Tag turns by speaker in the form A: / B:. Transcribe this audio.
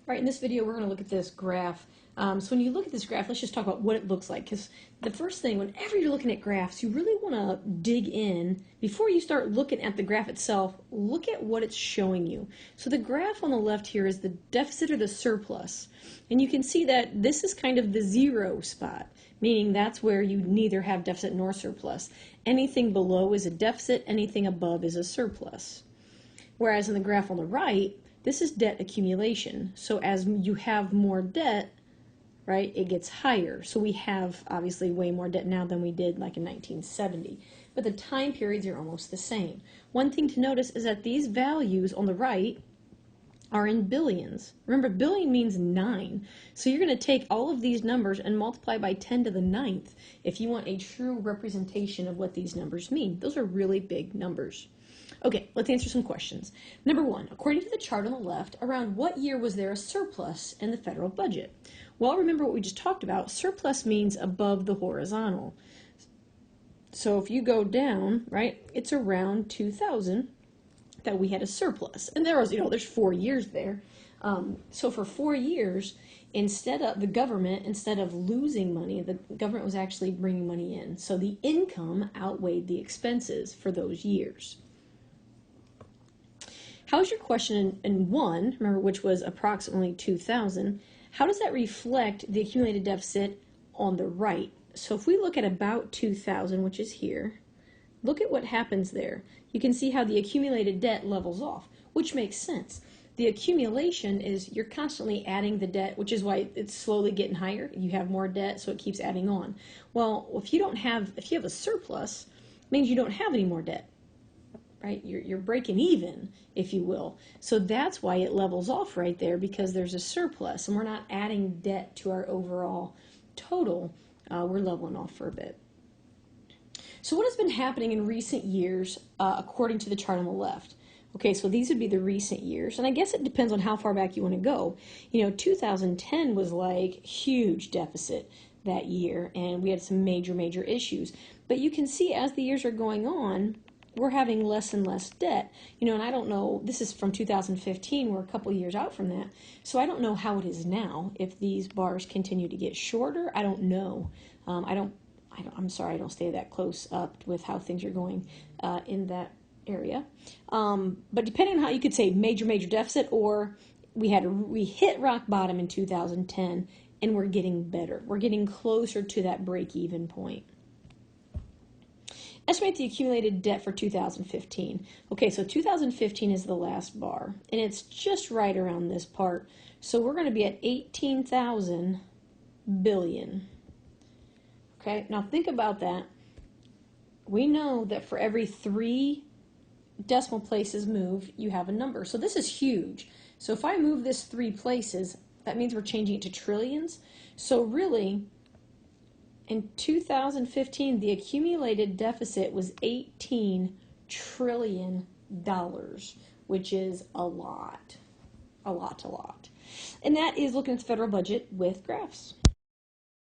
A: Right, in this video, we're going to look at this graph. So when you look at this graph, let's just talk about what it looks like. Because the first thing, whenever you're looking at graphs, you really want to dig in. Before you start looking at the graph itself, look at what it's showing you. So the graph on the left here is the deficit or the surplus. And you can see that this is kind of the zero spot, meaning that's where you neither have deficit nor surplus. Anything below is a deficit, anything above is a surplus. Whereas in the graph on the right, this is debt accumulation. So as you have more debt, right, it gets higher. So we have obviously way more debt now than we did like in 1970. But the time periods are almost the same. One thing to notice is that these values on the right are in billions. Remember, billion means 9. So you're going to take all of these numbers and multiply by 10 to the 9th if you want a true representation of what these numbers mean. Those are really big numbers. Okay, let's answer some questions. Number 1, according to the chart on the left, around what year was there a surplus in the federal budget? Well, remember what we just talked about. Surplus means above the horizontal. So if you go down, right, it's around 2000 that we had a surplus. And there was, there's 4 years there. So for 4 years, instead of losing money, the government was actually bringing money in. So the income outweighed the expenses for those years. How's your question in 1, remember, which was approximately 2000, how does that reflect the accumulated deficit on the right? So if we look at about 2000, which is here, look at what happens there. You can see how the accumulated debt levels off, which makes sense. The accumulation is you're constantly adding the debt, which is why it's slowly getting higher. You have more debt, so it keeps adding on. Well, if you have a surplus, it means you don't have any more debt. Right? You're breaking even, if you will. So that's why it levels off right there, because there's a surplus and we're not adding debt to our overall total. We're leveling off for a bit. So what has been happening in recent years according to the chart on the left? Okay, so these would be the recent years, and I guess it depends on how far back you want to go. 2010 was like huge deficit that year, and we had some major issues. But you can see as the years are going on, we're having less and less debt. And I don't know, this is from 2015, we're a couple years out from that, so I don't know how it is now. If these bars continue to get shorter, I don't know. I'm sorry, I don't stay that close up with how things are going in that area. But depending on how you could say major deficit, or we hit rock bottom in 2010 and we're getting better. We're getting closer to that break-even point. Estimate the accumulated debt for 2015. Okay, so 2015 is the last bar, and it's just right around this part. So we're going to be at 18,000 billion. Okay, now think about that. We know that for every 3 decimal places moved, you have a number. So this is huge. So if I move this 3 places, that means we're changing it to trillions. So really, in 2015, the accumulated deficit was $18 trillion, which is a lot. And that is looking at the federal budget with graphs.